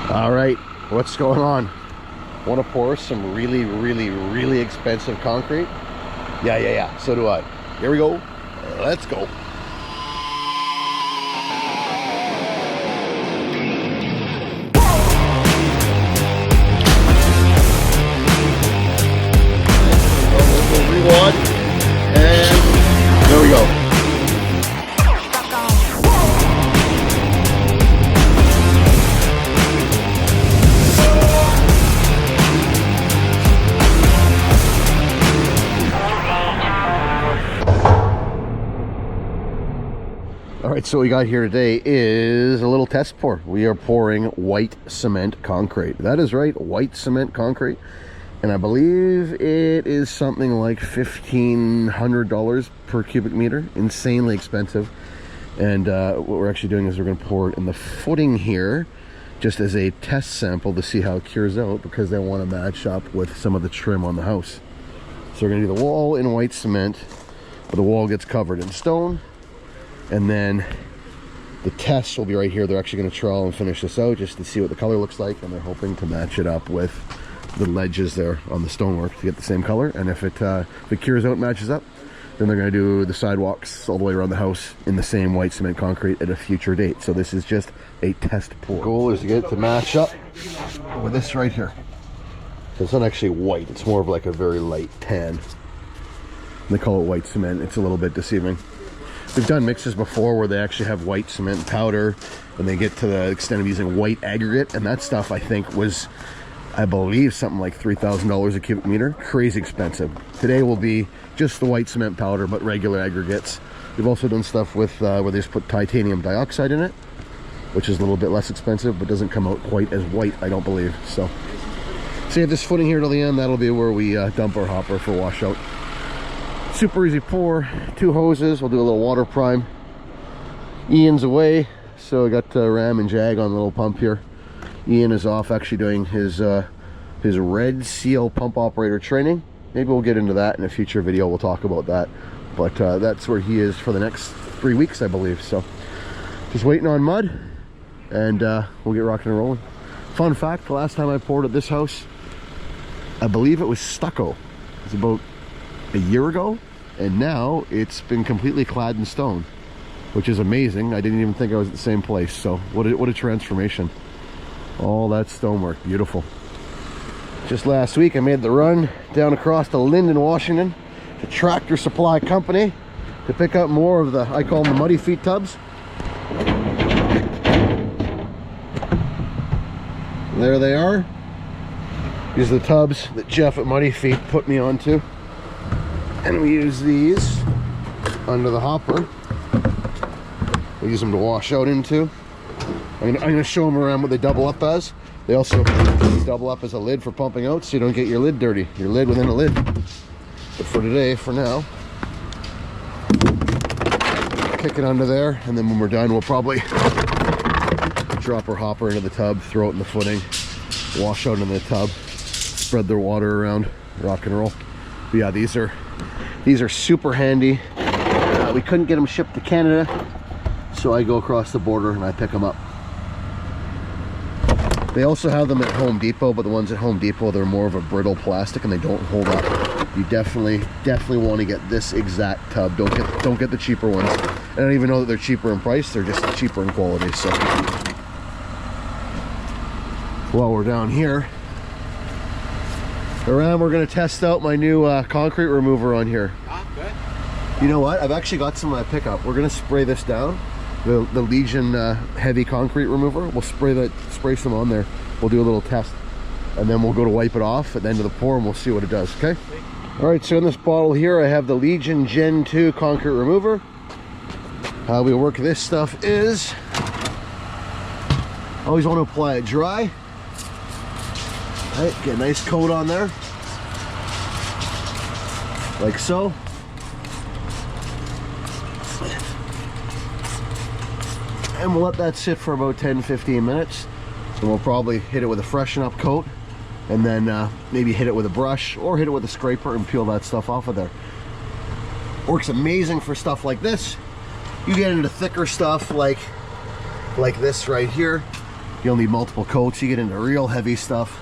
All right, what's going on? Want to pour some really expensive concrete? Yeah, so do I. Here we go. Let's go. Rewind, and there we go. All right, so what we got here today is a little test pour. We are pouring white cement concrete. That is right, white cement concrete. And I believe it is something like $1,500 per cubic meter. Insanely expensive. And what we're actually doing is we're going to pour it in the footing here just as a test sample to see how it cures out, because they want to match up with some of the trim on the house. So we're going to do the wall in white cement, but the wall gets covered in stone. And then the test will be right here. They're actually going to trowel and finish this out just to see what the color looks like, and they're hoping to match it up with the ledges there on the stonework to get the same color. And if it cures out, matches up, then they're going to do the sidewalks all the way around the house in the same white cement concrete at a future date. So this is just a test pour. The goal is to get it to match up with this right here. So it's not actually white, it's more of like a very light tan. They call it white cement. It's a little bit deceiving. We've done mixes before where they actually have white cement powder, and they get to the extent of using white aggregate, and that stuff I think was, I believe, something like $3,000 a cubic meter. Crazy expensive. Today will be just the white cement powder, but regular aggregates. We've also done stuff with where they just put titanium dioxide in it, which is a little bit less expensive, but doesn't come out quite as white, I don't believe. So you have this footing here till the end. That'll be where we dump our hopper for washout. Super easy pour, 2 hoses. We'll do a little water prime. Ian's away, so I got Ram and Jag on the little pump here. Ian is off actually doing his Red Seal pump operator training. Maybe we'll get into that in a future video. We'll talk about that. But that's where he is for the next 3 weeks, I believe. So just waiting on mud, and we'll get rocking and rolling. Fun fact, the last time I poured at this house, I believe it was stucco. It's about a year ago, and now it's been completely clad in stone, which is amazing. I didn't even think I was at the same place. So what a transformation. All that stonework, beautiful. Just last week I made the run down across to Linden, Washington, to Tractor Supply Company to pick up more of the, I call them the muddy feet tubs. There they are. These are the tubs that Jeff at Muddy Feet put me onto. And we use these under the hopper. We use them to wash out into. I'm gonna show them around what they double up as. They also double up as a lid for pumping out, so you don't get your lid dirty. Your lid within a lid. But for today, for now, kick it under there, and then when we're done, we'll probably drop our hopper into the tub, throw it in the footing, wash out in the tub, spread their water around, rock and roll. But yeah, these are super handy. We couldn't get them shipped to Canada, so I go across the border and I pick them up. They also have them at Home Depot, but the ones at Home Depot, they're more of a brittle plastic and they don't hold up. You definitely want to get this exact tub. Don't get the cheaper ones. I don't even know that they're cheaper in price, they're just cheaper in quality. So while we're down here, around, we're going to test out my new concrete remover on here. Good. You know what? I've actually got some in my pickup. We're going to spray this down. The Legion heavy concrete remover. We'll spray some on there. We'll do a little test, and then we'll go to wipe it off at the end of the pour, and we'll see what it does. Okay. All right. So in this bottle here, I have the Legion Gen 2 concrete remover. How we work this stuff is, always want to apply it dry. All right, get a nice coat on there, like so. And we'll let that sit for about 10-15 minutes. And we'll probably hit it with a freshen up coat, and then maybe hit it with a brush or hit it with a scraper and peel that stuff off of there. Works amazing for stuff like this. You get into thicker stuff like this right here, You'll need multiple coats. You get into real heavy stuff,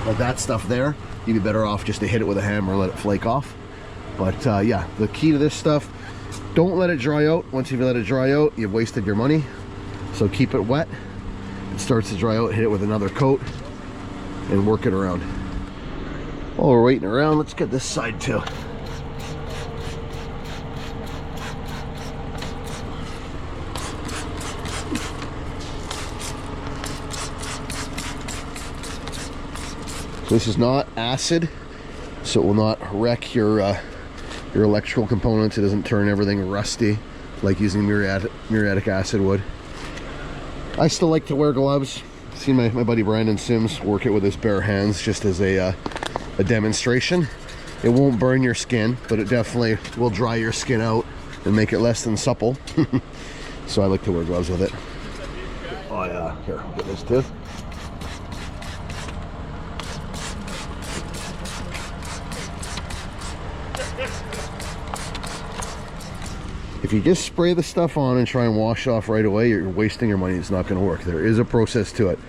like that stuff there, you'd be better off just to hit it with a hammer and let it flake off. But yeah, the key to this stuff, don't let it dry out. Once you've let it dry out, you've wasted your money. So keep it wet. It starts to dry out, hit it with another coat and work it around. While we're waiting around, let's get this side too. This is not acid, so it will not wreck your electrical components. It doesn't turn everything rusty like using muriatic acid would. I still like to wear gloves. I've seen my buddy Brandon Sims work it with his bare hands just as a demonstration. It won't burn your skin, but it definitely will dry your skin out and make it less than supple. So I like to wear gloves with it. Oh yeah, here, get this too. If you just spray the stuff on and try and wash off right away, you're wasting your money. It's not going to work. There is a process to it.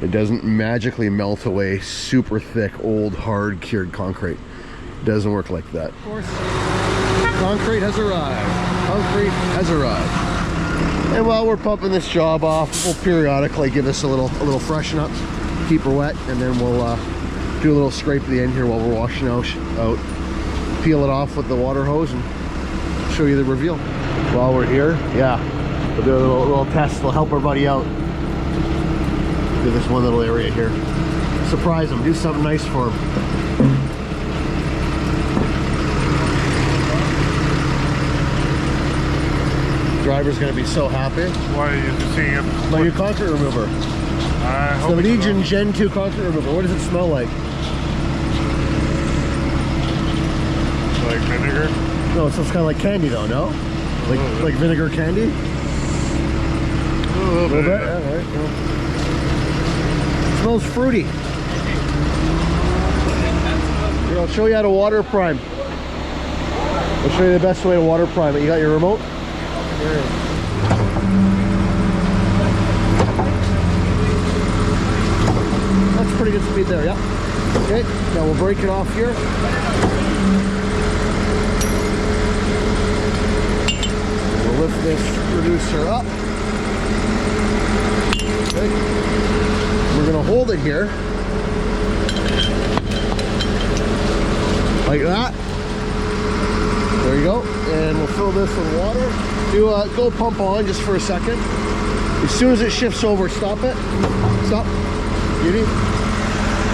It doesn't magically melt away super thick, old, hard, cured concrete. It doesn't work like that. Of course. Concrete has arrived. Concrete has arrived. And while we're pumping this job off, we'll periodically give this a little freshen up, keep her wet, and then we'll do a little scrape at the end here while we're washing out. Peel it off with the water hose and show you the reveal. While we're here, yeah, we'll do a little test. We'll help our buddy out. Do this one little area here. Surprise him. Do something nice for him. Driver's gonna be so happy. Why are you seeing it? My new concrete remover. It's the Legion Gen 2 concrete remover. What does it smell like? Like vinegar? No, it smells kind of like candy though, no? Like vinegar candy? A little bit. Yeah, all right, well. It smells fruity. Here, I'll show you how to water prime. I'll show you the best way to water prime it. You got your remote? Here. That's pretty good speed there, yeah. Okay, now we'll break it off here. Lift this reducer up. Okay. We're going to hold it here like that. There you go. And we'll fill this with water. Do go pump on just for a second. As soon as it shifts over, stop it. Stop. Beauty.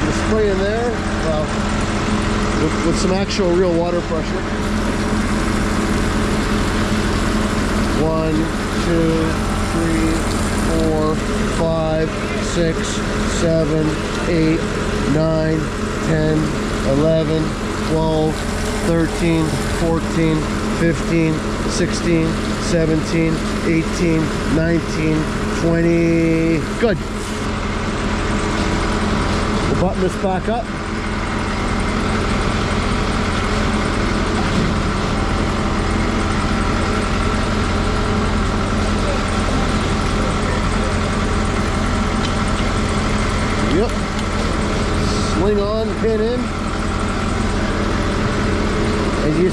Just spray in there with some actual real water pressure. 1, 2, 3, 4, 5, 6, 7, 8, 9, 10, 11, 12, 13, 14, 15, 16, 17, 18, 19, 20. Good. We'll button this back up. Yep. Swing on, pin in. And you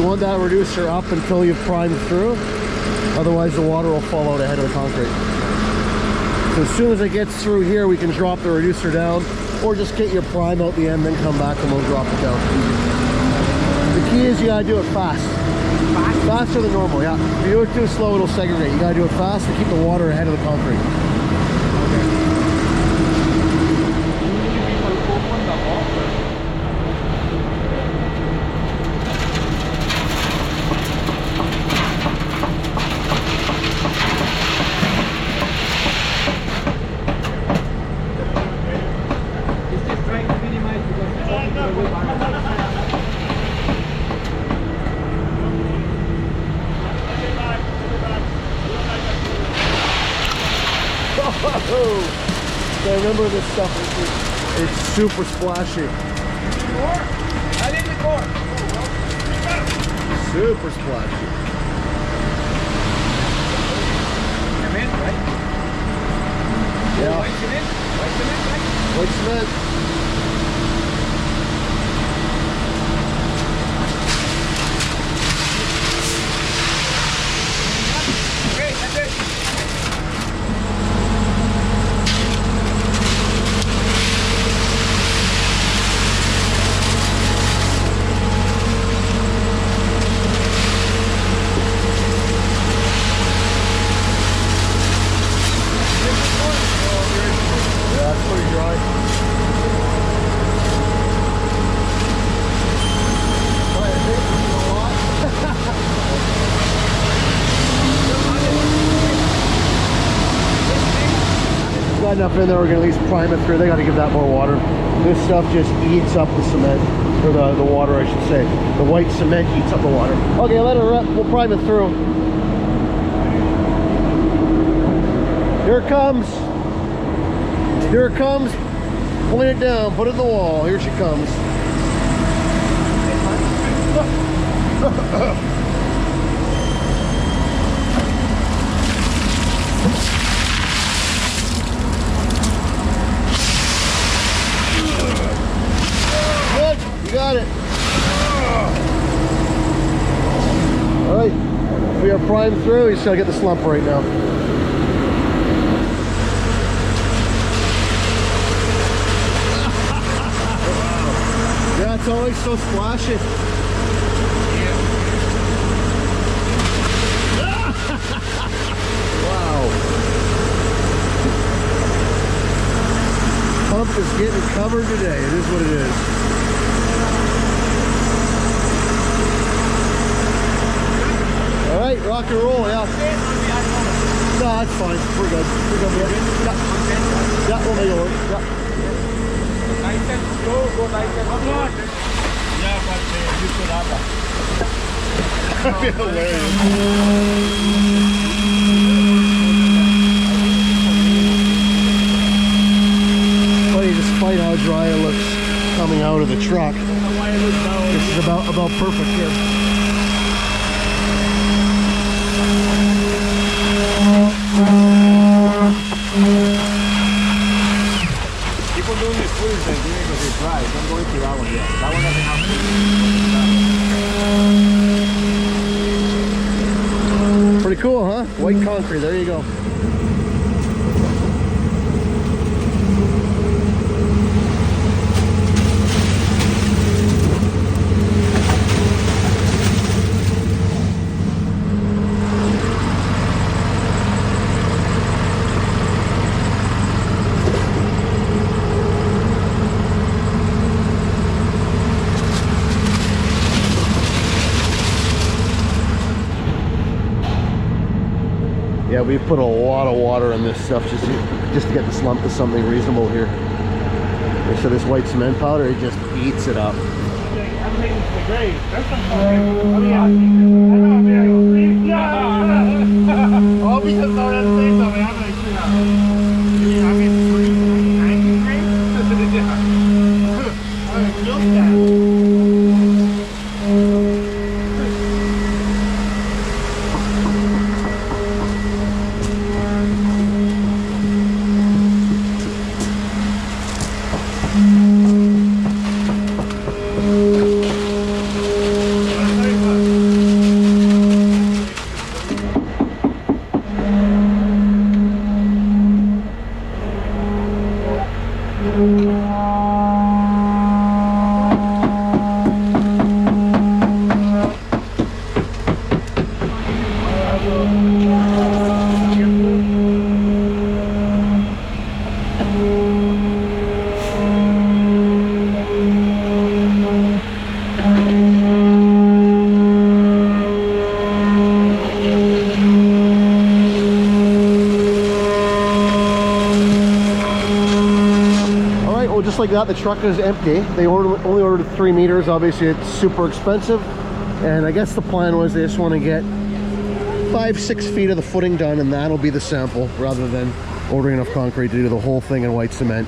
want that reducer up until you've primed through. Otherwise the water will fall out ahead of the concrete. So as soon as it gets through here, we can drop the reducer down, or just get your prime out the end, then come back and we'll drop it down. The key is you gotta do it fast. Faster than normal, yeah. If you do it too slow, it'll segregate. You gotta do it fast to keep the water ahead of the concrete. I remember this stuff, it's super splashy. Super splashy. white cement. Enough in there, we're gonna at least prime it through. They got to give that more water. This stuff just eats up the cement, or the water, I should say. The white cement eats up the water. Okay, let it rip. We'll prime it through. Here it comes. Here it comes. Point it down. Put it in the wall. Here she comes. Got it. All right, we are primed through. You just gotta get the slump right now. Yeah, it's always so splashy. Wow. Pump is getting covered today. It is what it is. All right, rock and roll, yeah. No, that's fine. We're good. We're good. Yeah, we'll make it work. Yeah. That'd be hilarious. Funny, despite how dry it looks coming out of the truck, this is about perfect here. Keep on doing this food and doing it because it's dry. Don't go into that one yet. That one doesn't have to. Pretty cool, huh? White concrete, there you go. Yeah, we put a lot of water in this stuff just to get the slump to something reasonable here. And so this white cement powder, it just eats it up. Just like that, the truck is empty. They only ordered 3 meters. Obviously it's super expensive, and I guess the plan was they just want to get 5-6 feet of the footing done, and that'll be the sample, rather than ordering enough concrete to do the whole thing in white cement,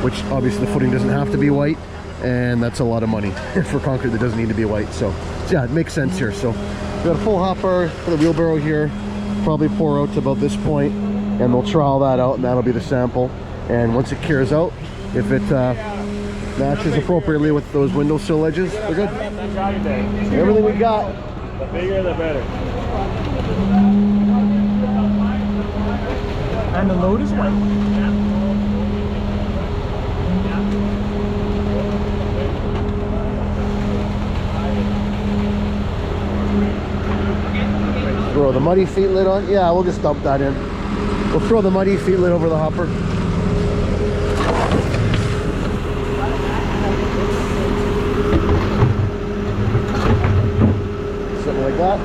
which obviously the footing doesn't have to be white, and that's a lot of money for concrete that doesn't need to be white. So yeah, it makes sense here. So we got a full hopper for the wheelbarrow here, probably pour out to about this point, and they'll trowel that out, and that'll be the sample. And once it cures out, if it matches appropriately with those windowsill edges, they're good. Everything we got. The bigger the better. And the load is white. Throw the muddy feet lid on. Yeah, we'll just dump that in. We'll throw the muddy feet lid over the hopper. Something like that.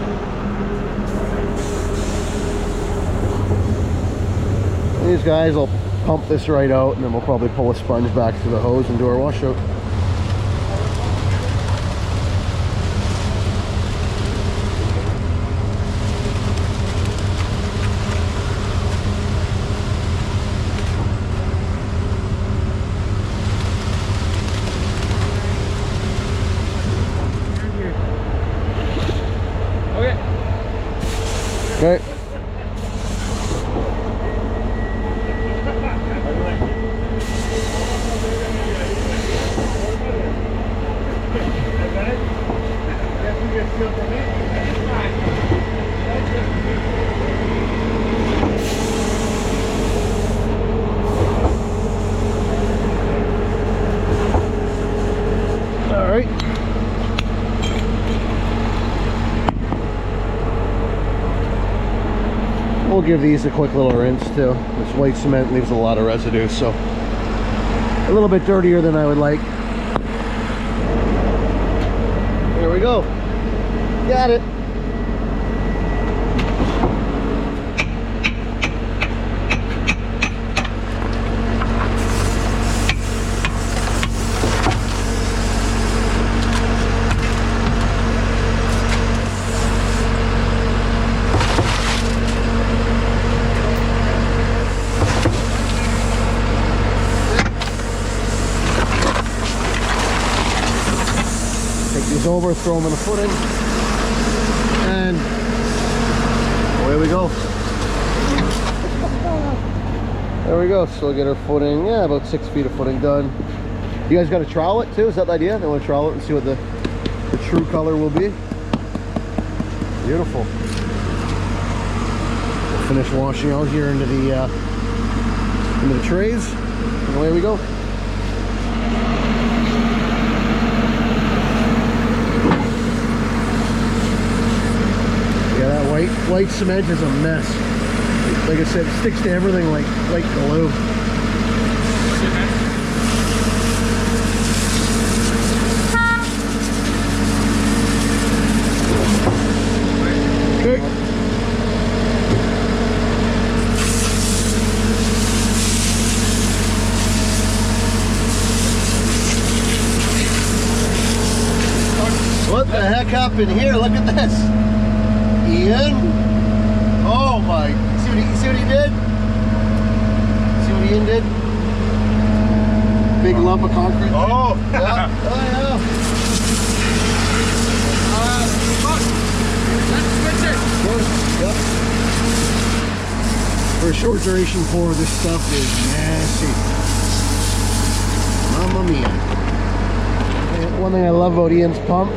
These guys will pump this right out, and then we'll probably pull a sponge back through the hose and do our washout. Okay. All right. We'll give these a quick little rinse too. This white cement leaves a lot of residue, so a little bit dirtier than I would like. There we go. Got it. Over, throw them in the footing, and away we go. There we go. So we'll get our footing, yeah, about 6 feet of footing done. You guys got to trowel it too? Is that the idea? They want to trowel it and see what the true color will be. Beautiful. We'll finish washing out here into the trays, and away we go. White cement is a mess. Like I said, it sticks to everything like glue. Okay. What the heck happened here? Look at this. Ian? Oh my, see what he did? See what Ian did? Big lump of concrete. Oh! Yeah. Oh yeah. Let's switch it. Yep. For a short duration pour, this stuff is nasty. Mamma mia. And one thing I love about Ian's pump,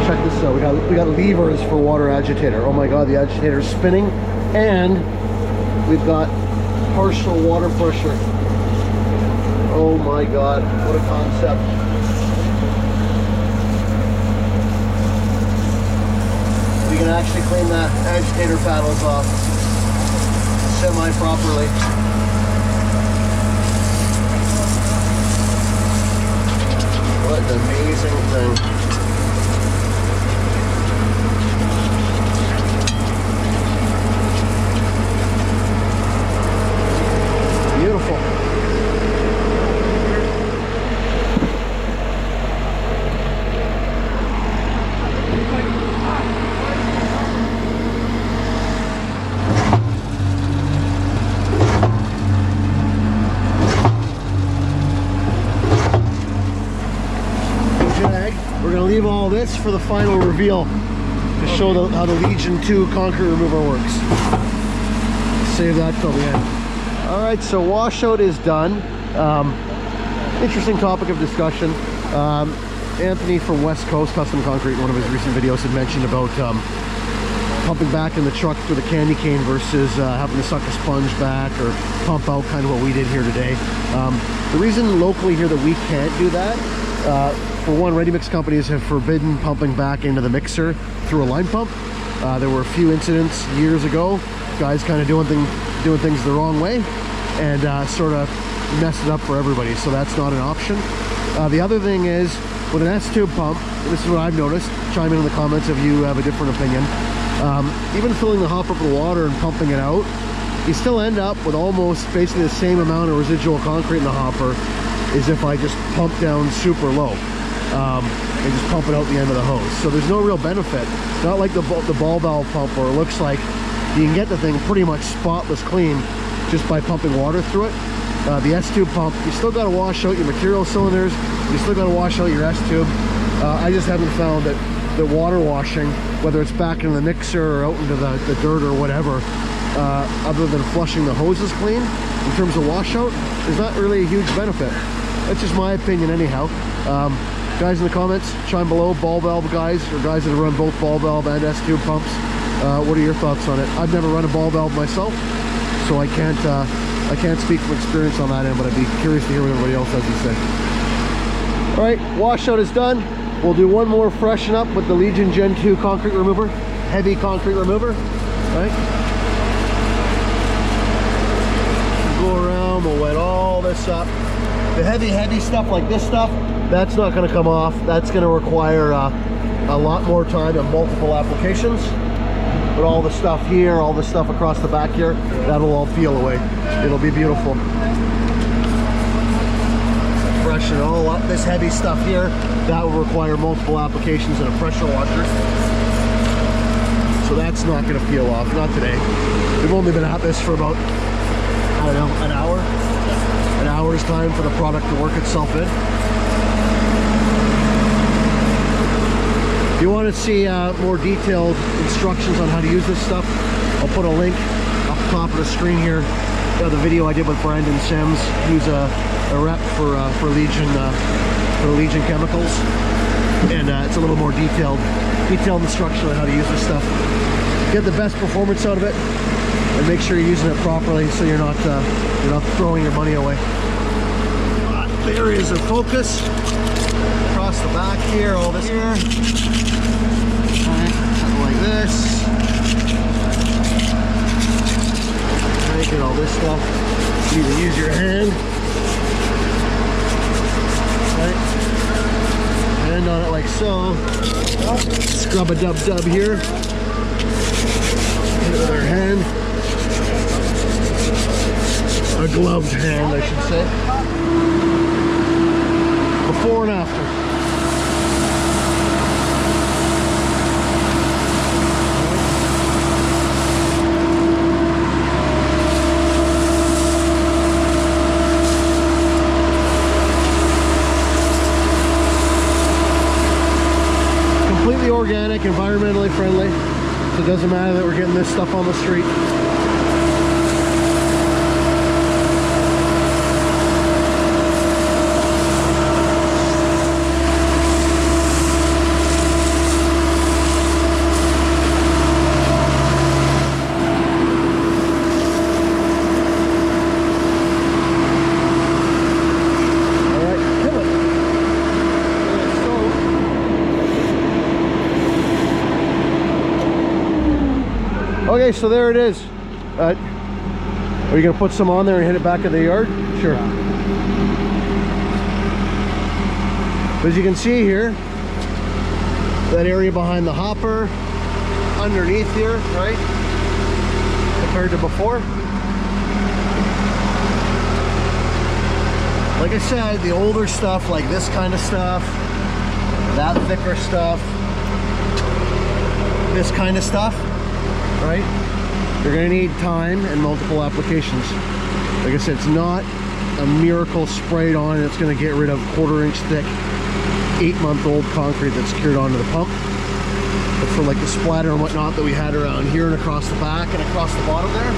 check this out, we got levers for water agitator. Oh my god, the agitator's spinning, and we've got partial water pressure. Oh my god, what a concept. We can actually clean the agitator paddles off semi-properly. What an amazing thing. Beautiful. We're going to leave all this for the final reveal to show how the Legion 2 concrete remover works. Save that till the end. All right, so washout is done. Interesting topic of discussion. Anthony from West Coast Custom Concrete in one of his recent videos had mentioned about pumping back in the truck through the candy cane versus having to suck a sponge back or pump out, kind of what we did here today. The reason locally here that we can't do that, for one, ready mix companies have forbidden pumping back into the mixer through a line pump. There were a few incidents years ago, guys kind of doing things the wrong way and sort of messed it up for everybody, so that's not an option. The other thing is, with an S-tube pump, this is what I've noticed, chime in the comments if you have a different opinion, even filling the hopper up with water and pumping it out, you still end up with almost basically the same amount of residual concrete in the hopper as if I just pump down super low and just pump it out the end of the hose. So there's no real benefit. Not like the ball valve pump where it looks like you can get the thing pretty much spotless clean just by pumping water through it. The S-tube pump, you still got to wash out your material cylinders, you still got to wash out your S-tube. I just haven't found that the water washing, whether it's back in the mixer or out into the dirt or whatever, other than flushing the hoses clean, in terms of washout, there's not really a huge benefit. That's just my opinion anyhow. Guys in the comments, chime below, ball valve guys, or guys that have run both ball valve and S-tube pumps. What are your thoughts on it? I've never run a ball valve myself, so I can't speak from experience on that end, but I'd be curious to hear what everybody else has to say. All right, washout is done. We'll do one more freshen up with the Legion Gen 2 concrete remover, heavy concrete remover, right? We'll go around, we'll wet all this up. The heavy stuff like this stuff, that's not gonna come off. That's gonna require a lot more time and multiple applications. But all the stuff here, all the stuff across the back here, that'll all peel away. It'll be beautiful. Freshen all up. This heavy stuff here, that will require multiple applications and a pressure washer. So that's not gonna peel off, not today. We've only been at this for about, I don't know, an hour. An hour's time for the product to work itself in. If you want to see more detailed instructions on how to use this stuff, I'll put a link up top of the screen here. The video I did with Brandon Sims, who's a rep for Legion Chemicals, and it's a little more detailed instruction on how to use this stuff. Get the best performance out of it, and make sure you're using it properly so you're not throwing your money away. There is a focus across the back here, all this here. Something like this. Get all this stuff. You can use your hand. Right? Hand on it like so. Scrub a dub here. Hit it with our hand. A gloved hand, I should say. Before and after. Completely organic, environmentally friendly. So it doesn't matter that we're getting this stuff on the street. Okay, so there it is. Are you going to put some on there and hit it back in the yard? Sure. But as you can see here, that area behind the hopper, underneath here, right? Compared to before. Like I said, the older stuff, like this kind of stuff, that thicker stuff, this kind of stuff, right? You're gonna need time and multiple applications. Like I said, it's not a miracle sprayed on and it's gonna get rid of 1/4 inch thick 8-month-old concrete that's cured onto the pump. But for like the splatter and whatnot that we had around here and across the back and across the bottom there,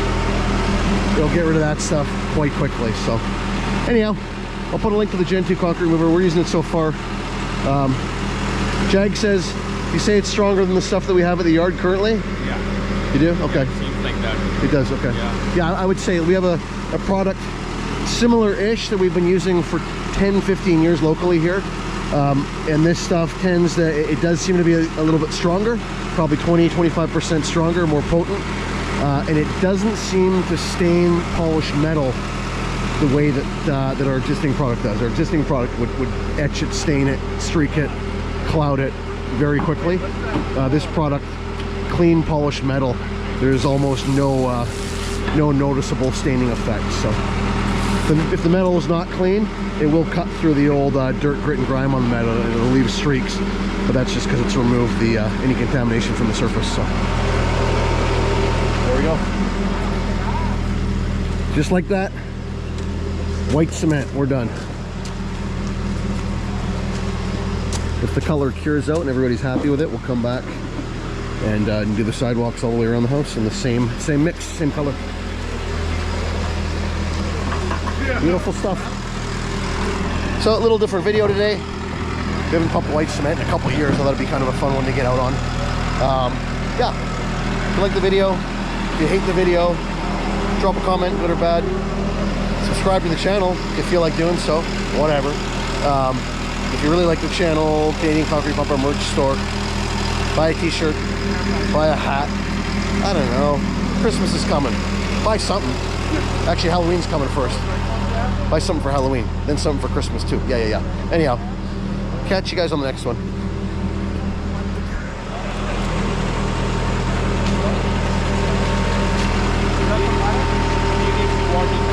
it'll get rid of that stuff quite quickly. So anyhow, I'll put a link to the Gen 2 concrete mover. We're using it so far. Jag says, you say it's stronger than the stuff that we have at the yard currently? Yeah. You do? Okay. It seems like that. It does, okay. Yeah, I would say we have a product similar-ish that we've been using for 10-15 years locally here. And this stuff tends to, it does seem to be a little bit stronger, probably 20-25% stronger, more potent. And it doesn't seem to stain polished metal the way that our existing product does. Our existing product would etch it, stain it, streak it, cloud it very quickly. This product, clean polished metal, there's almost no noticeable staining effect. So if the metal is not clean, it will cut through the old dirt, grit, and grime on the metal, and it'll leave streaks. But that's just because it's removed the any contamination from the surface. So there we go. Just like that, white cement, we're done. If the color cures out and everybody's happy with it, we'll come back and do the sidewalks all the way around the house in the same mix, same color. Beautiful stuff. So a little different video today. We haven't pumped white cement in a couple years, so that'll be kind of a fun one to get out on. Yeah, if you like the video, if you hate the video, drop a comment, good or bad. Subscribe to the channel if you feel like doing so, whatever. If you really like the channel, Canadian Concrete Pumper merch store, buy a t-shirt, buy a hat, I don't know, Christmas is coming, buy something. Actually, Halloween's coming first. Buy something for Halloween, then something for Christmas too. Yeah. Anyhow, catch you guys on the next one. You need to be walking